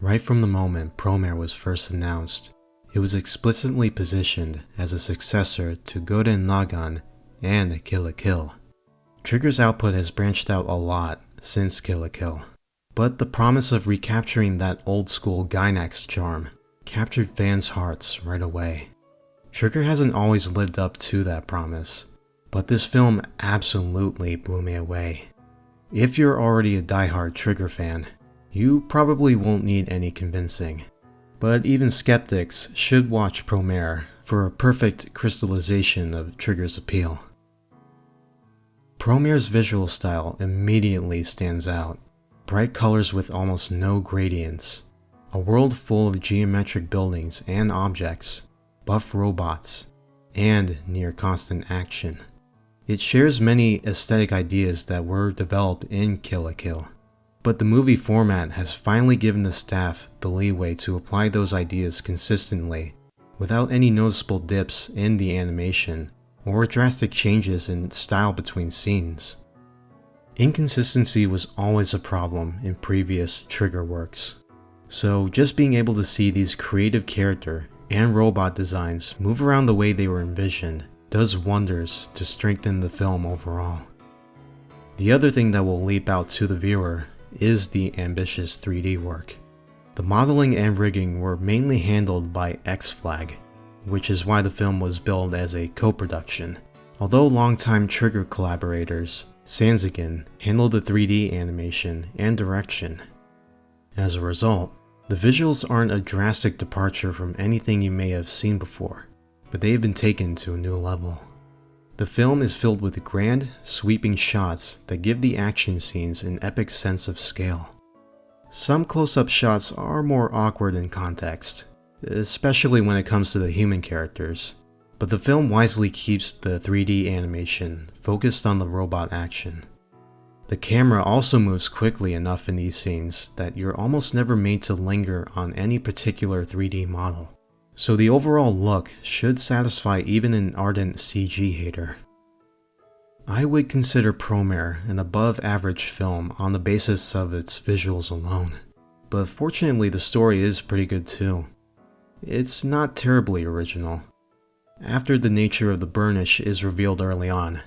Right from the moment Promare was first announced, it was explicitly positioned as a successor to Gurren Lagann and Kill la Kill. Trigger's output has branched out a lot since Kill la Kill, but the promise of recapturing that old-school Gainax charm captured fans' hearts right away. Trigger hasn't always lived up to that promise, but this film absolutely blew me away. If you're already a diehard Trigger fan, you probably won't need any convincing, but even skeptics should watch Promare for a perfect crystallization of Trigger's appeal. Promare's visual style immediately stands out. Bright colors with almost no gradients, a world full of geometric buildings and objects, buff robots, and near constant action. It shares many aesthetic ideas that were developed in Kill la Kill, but the movie format has finally given the staff the leeway to apply those ideas consistently, without any noticeable dips in the animation or drastic changes in style between scenes. Inconsistency was always a problem in previous Trigger works, so just being able to see these creative character and robot designs move around the way they were envisioned does wonders to strengthen the film overall. The other thing that will leap out to the viewer is the ambitious 3D work. The modeling and rigging were mainly handled by X-Flag, which is why the film was billed as a co-production, although longtime Trigger collaborators Sanzigen handled the 3D animation and direction. As a result, the visuals aren't a drastic departure from anything you may have seen before, but they have been taken to a new level. The film is filled with grand, sweeping shots that give the action scenes an epic sense of scale. Some close-up shots are more awkward in context, especially when it comes to the human characters, but the film wisely keeps the 3D animation focused on the robot action. The camera also moves quickly enough in these scenes that you're almost never made to linger on any particular 3D model, so the overall look should satisfy even an ardent CG hater. I would consider Promare an above-average film on the basis of its visuals alone, but fortunately the story is pretty good too. It's not terribly original. After the nature of the burnish is revealed early on,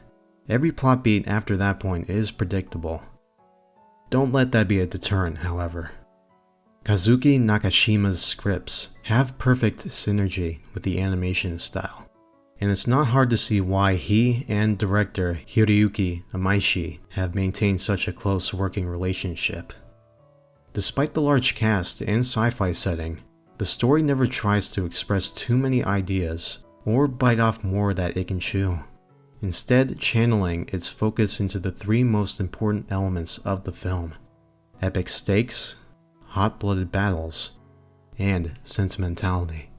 every plot beat after that point is predictable. Don't let that be a deterrent, however. Kazuki Nakashima's scripts have perfect synergy with the animation style, and it's not hard to see why he and director Hiroyuki Amaishi have maintained such a close working relationship. Despite the large cast and sci-fi setting, the story never tries to express too many ideas or bite off more that it can chew, instead channeling its focus into the three most important elements of the film: epic stakes, hot-blooded battles, and sentimentality.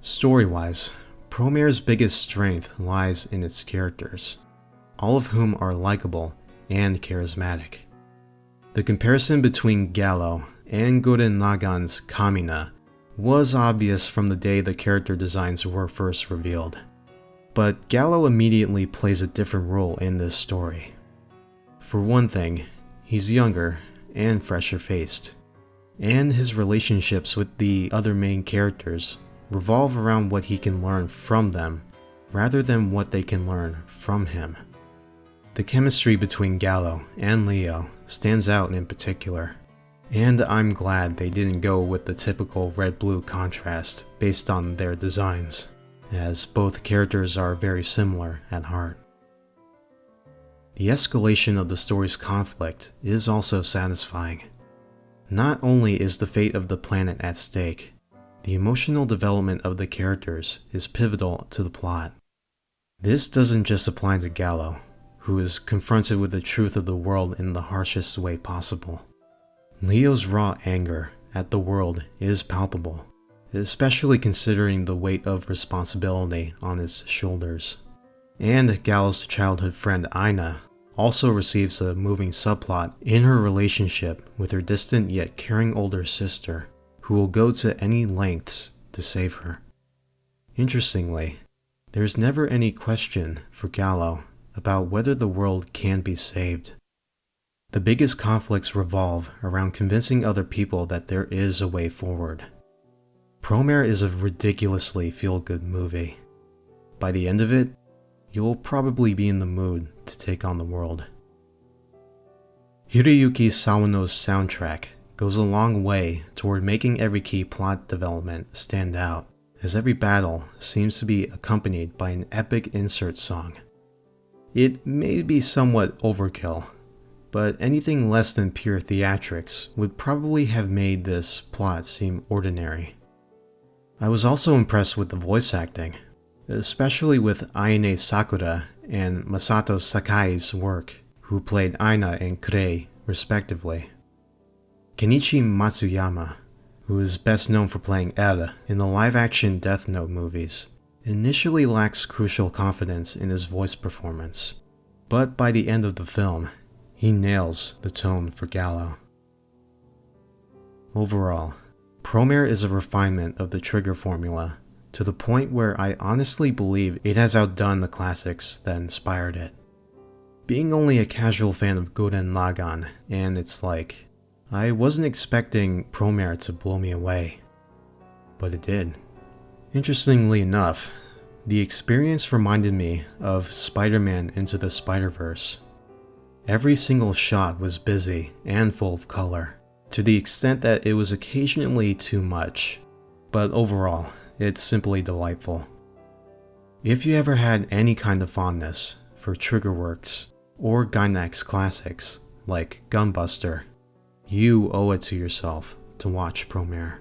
Story-wise, Promare's biggest strength lies in its characters, all of whom are likable and charismatic. The comparison between Gallo and Gurren Lagann's Kamina was obvious from the day the character designs were first revealed, but Gallo immediately plays a different role in this story. For one thing, he's younger and fresher faced, and his relationships with the other main characters revolve around what he can learn from them rather than what they can learn from him. The chemistry between Gallo and Leo stands out in particular, and I'm glad they didn't go with the typical red-blue contrast based on their designs, as both characters are very similar at heart. The escalation of the story's conflict is also satisfying. Not only is the fate of the planet at stake, the emotional development of the characters is pivotal to the plot. This doesn't just apply to Gallo, who is confronted with the truth of the world in the harshest way possible. Leo's raw anger at the world is palpable, especially considering the weight of responsibility on his shoulders. And Gallo's childhood friend Aina also receives a moving subplot in her relationship with her distant yet caring older sister, who will go to any lengths to save her. Interestingly, there's never any question for Gallo about whether the world can be saved. The biggest conflicts revolve around convincing other people that there is a way forward. Promare is a ridiculously feel-good movie. By the end of it, you'll probably be in the mood to take on the world. Hiroyuki Sawano's soundtrack goes a long way toward making every key plot development stand out, as every battle seems to be accompanied by an epic insert song. It may be somewhat overkill, but anything less than pure theatrics would probably have made this plot seem ordinary. I was also impressed with the voice acting, especially with Ayane Sakura and Masato Sakai's work, who played Aina and Kurei, respectively. Kenichi Matsuyama, who is best known for playing L in the live-action Death Note movies, initially lacks crucial confidence in his voice performance, but by the end of the film, he nails the tone for Gallo. Overall, Promare is a refinement of the Trigger formula, to the point where I honestly believe it has outdone the classics that inspired it. Being only a casual fan of Gurren Lagann and its like, I wasn't expecting Promare to blow me away, but it did. Interestingly enough, the experience reminded me of Spider-Man Into the Spider-Verse. Every single shot was busy and full of color, to the extent that it was occasionally too much, but overall, it's simply delightful. If you ever had any kind of fondness for Triggerworks or Gainax classics like Gunbuster, you owe it to yourself to watch Promare.